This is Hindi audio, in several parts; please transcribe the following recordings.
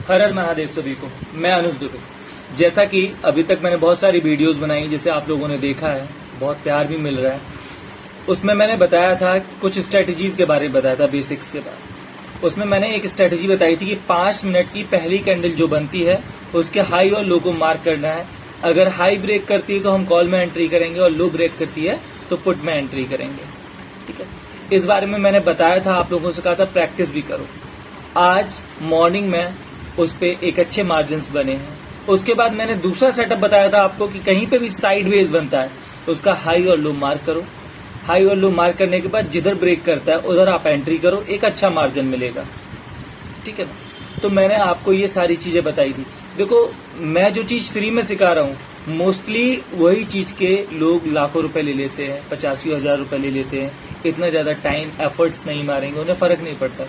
हर हर महादेव सभी को। मैं अनुज दुबे। जैसा कि अभी तक मैंने बहुत सारी वीडियोस बनाई जिसे आप लोगों ने देखा है, बहुत प्यार भी मिल रहा है। उसमें मैंने बताया था कुछ स्ट्रेटजीज के बारे में बताया था, बेसिक्स के बारे। उसमें मैंने एक स्ट्रेटजी बताई थी कि 5 मिनट की पहली कैंडल जो बनती है उसके हाई और लो को मार्क करना है। अगर हाई ब्रेक करती है तो हम कॉल में एंट्री करेंगे और लो ब्रेक करती है तो पुट में एंट्री करेंगे। ठीक है, इस बारे में मैंने बताया था, आप लोगों से कहा था प्रैक्टिस भी करो। आज मॉर्निंग में उस पे एक अच्छे मार्जिन्स बने हैं। उसके बाद मैंने दूसरा सेटअप बताया था आपको कि कहीं पे भी साइडवेज बनता है तो उसका हाई और लो मार्क करो। हाई और लो मार्क करने के बाद जिधर ब्रेक करता है उधर आप एंट्री करो, एक अच्छा मार्जिन मिलेगा। ठीक है ना? तो मैंने आपको ये सारी चीजें बताई थी। देखो, मैं जो चीज फ्री में सिखा रहा हूँ मोस्टली वही चीज के लोग लाखों रुपए ले लेते हैं, 85,000 रुपए ले लेते हैं। इतना ज्यादा टाइम एफर्ट्स नहीं मारेंगे, उन्हें फर्क नहीं पड़ता।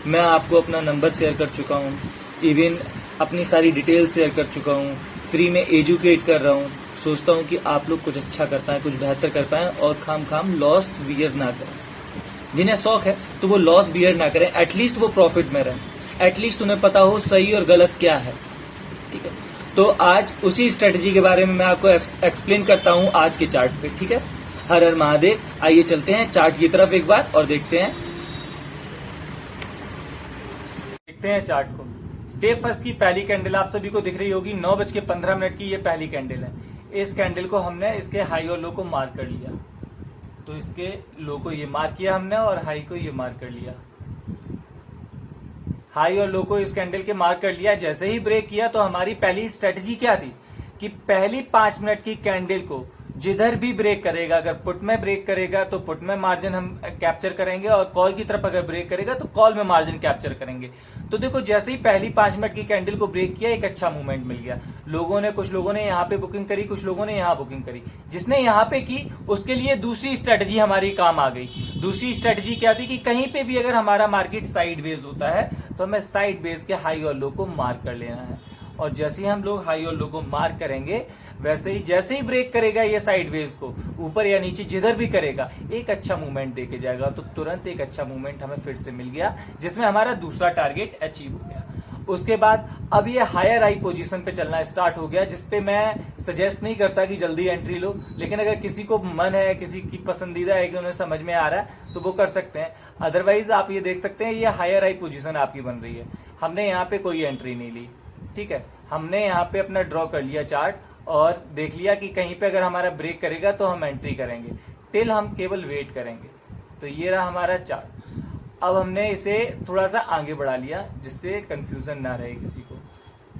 मैं आपको अपना नंबर शेयर कर चुका हूँ, इवन अपनी सारी डिटेल शेयर कर चुका हूँ, फ्री में एजुकेट कर रहा हूँ। सोचता हूँ कि आप लोग कुछ अच्छा कर पाएं, कुछ बेहतर कर पाएं और खाम लॉस बियर ना करें। जिन्हें शौक है तो वो लॉस बियर ना करें, एटलीस्ट वो प्रॉफिट में रहें, एटलीस्ट उन्हें पता हो सही और गलत क्या है। ठीक है, तो आज उसी स्ट्रेटजी के बारे में मैं आपको एक्सप्लेन करता हूँ आज के चार्ट पे। ठीक है, हर हर महादेव। आइए चलते हैं चार्ट की तरफ एक बार और देखते हैं चार्ट को। डे फर्स्ट की पहली कैंडल आप सभी को दिख रही होगी, 9:15 की ये पहली कैंडल है। इस कैंडल को हमने इसके हाई और लो को मार्क कर लिया, तो इसके लो को ये मार्क किया हमने और हाई को ये मार्क कर लिया। हाई और लो को इस कैंडल के मार्क कर लिया। जैसे ही ब्रेक किया तो हमारी पहली स्ट्रेटजी क्या थी कि पहली 5 मिनट की कैंडल को जिधर भी ब्रेक करेगा, अगर पुट में ब्रेक करेगा तो पुट में मार्जिन हम कैप्चर करेंगे और कॉल की तरफ अगर ब्रेक करेगा तो कॉल में मार्जिन कैप्चर करेंगे। तो देखो, जैसे ही पहली 5 मिनट की कैंडल को ब्रेक किया एक अच्छा मूवमेंट मिल गया। कुछ लोगों ने यहाँ पे बुकिंग करी, कुछ लोगों ने यहाँ बुकिंग करी। जिसने यहाँ पे की उसके लिए दूसरी स्ट्रेटजी हमारी काम आ गई। दूसरी स्ट्रेटजी क्या थी कि कहीं पे भी अगर हमारा मार्केट साइड वेज होता है तो हमें साइड वेज के हाई और लो को मार्क कर लेना है। और जैसे ही हम लोग हाई और लो को मार्क करेंगे वैसे ही जैसे ही ब्रेक करेगा ये साइडवेज को, ऊपर या नीचे जिधर भी करेगा एक अच्छा मूवमेंट देके जाएगा। तो तुरंत एक अच्छा मूवमेंट हमें फिर से मिल गया जिसमें हमारा दूसरा टारगेट अचीव हो गया। उसके बाद अब ये हायर हाई पोजीशन पे चलना स्टार्ट हो गया, जिसपे मैं सजेस्ट नहीं करता कि जल्दी एंट्री लो, लेकिन अगर किसी को मन है, किसी की पसंदीदा है कि उन्हें समझ में आ रहा है तो वो कर सकते हैं। अदरवाइज आप ये देख सकते हैं ये हायर हाई पोजीशन आपकी बन रही है। हमने यहाँ पे कोई एंट्री नहीं ली। ठीक है, हमने यहाँ पे अपना ड्रॉ कर लिया चार्ट और देख लिया कि कहीं पे अगर हमारा ब्रेक करेगा तो हम एंट्री करेंगे, टिल हम केवल वेट करेंगे। तो ये रहा हमारा चार्ट। अब हमने इसे थोड़ा सा आगे बढ़ा लिया जिससे कंफ्यूजन ना रहे किसी को।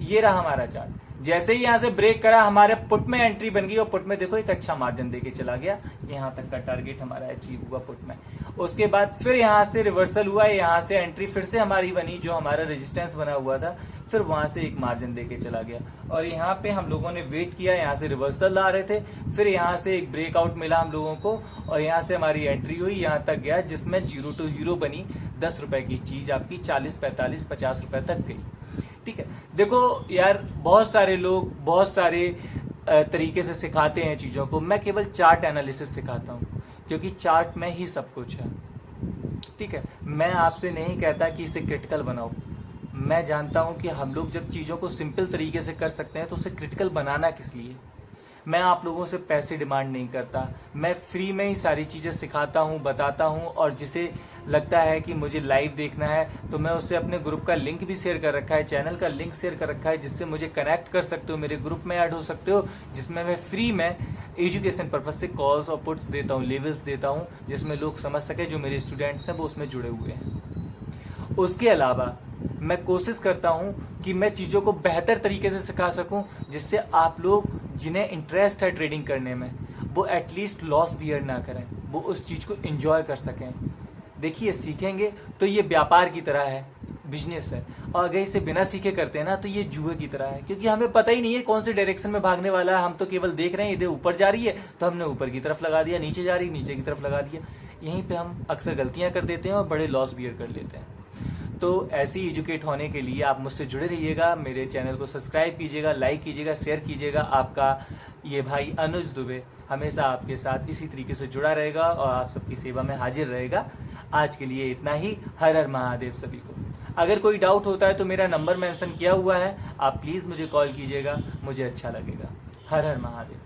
ये रहा हमारा चार्ट। जैसे ही यहाँ से ब्रेक करा हमारे पुट में एंट्री बन गई और पुट में देखो एक अच्छा मार्जिन देके चला गया। यहाँ तक का टारगेट हमारा अचीव हुआ पुट में। उसके बाद फिर यहाँ से रिवर्सल हुआ, यहाँ से एंट्री फिर से हमारी बनी, जो हमारा रेजिस्टेंस बना हुआ था, फिर वहां से एक मार्जिन देके चला गया। और यहाँ पे हम लोगों ने वेट किया, यहाँ से रिवर्सल ला रहे थे, फिर यहाँ से एक ब्रेकआउट मिला हम लोगों को और यहाँ से हमारी एंट्री हुई, यहाँ तक गया जिसमें 0 to हीरो बनी। 10 रुपए की चीज आपकी 40, 45, 50 रुपए तक गई। ठीक है, देखो यार, बहुत सारे लोग बहुत सारे तरीके से सिखाते हैं चीजों को। मैं केवल चार्ट एनालिसिस सिखाता हूँ क्योंकि चार्ट में ही सब कुछ है। ठीक है, मैं आपसे नहीं कहता कि इसे क्रिटिकल बनाओ। मैं जानता हूं कि हम लोग जब चीज़ों को सिंपल तरीके से कर सकते हैं तो उसे क्रिटिकल बनाना किस लिए। मैं आप लोगों से पैसे डिमांड नहीं करता, मैं फ्री में ही सारी चीज़ें सिखाता हूं, बताता हूं। और जिसे लगता है कि मुझे लाइव देखना है तो मैं उससे अपने ग्रुप का लिंक भी शेयर कर रखा है, चैनल का लिंक शेयर कर रखा है, जिससे मुझे कनेक्ट कर सकते हो, मेरे ग्रुप में ऐड हो सकते हो, जिसमें मैं फ्री में एजुकेशन पर्पज से कॉल्स और पुट्स देता हूँ, लेवल्स देता हूँ, जिसमें लोग समझ सके, जो मेरे स्टूडेंट्स हैं वो उसमें जुड़े हुए हैं। उसके अलावा मैं कोशिश करता हूं कि मैं चीज़ों को बेहतर तरीके से सिखा सकूं जिससे आप लोग जिन्हें इंटरेस्ट है ट्रेडिंग करने में वो एटलीस्ट लॉस बियर ना करें, वो उस चीज़ को एंजॉय कर सकें। देखिए, सीखेंगे तो ये व्यापार की तरह है, बिजनेस है, और अगर इसे बिना सीखे करते हैं ना तो ये जुए की तरह है, क्योंकि हमें पता ही नहीं है कौन से डायरेक्शन में भागने वाला है। हम तो केवल देख रहे हैं इधर ऊपर जा रही है तो हमने ऊपर की तरफ लगा दिया, नीचे जा रही नीचे की तरफ लगा दिया। यहीं पे हम अक्सर गलतियां कर देते हैं और बड़े लॉस बियर कर लेते हैं। तो ऐसे ही एजुकेट होने के लिए आप मुझसे जुड़े रहिएगा, मेरे चैनल को सब्सक्राइब कीजिएगा, लाइक कीजिएगा, शेयर कीजिएगा। आपका ये भाई अनुज दुबे हमेशा आपके साथ इसी तरीके से जुड़ा रहेगा और आप सबकी सेवा में हाजिर रहेगा। आज के लिए इतना ही। हर हर महादेव सभी को। अगर कोई डाउट होता है तो मेरा नंबर मेंशन किया हुआ है, आप प्लीज़ मुझे कॉल कीजिएगा, मुझे अच्छा लगेगा। हर हर महादेव।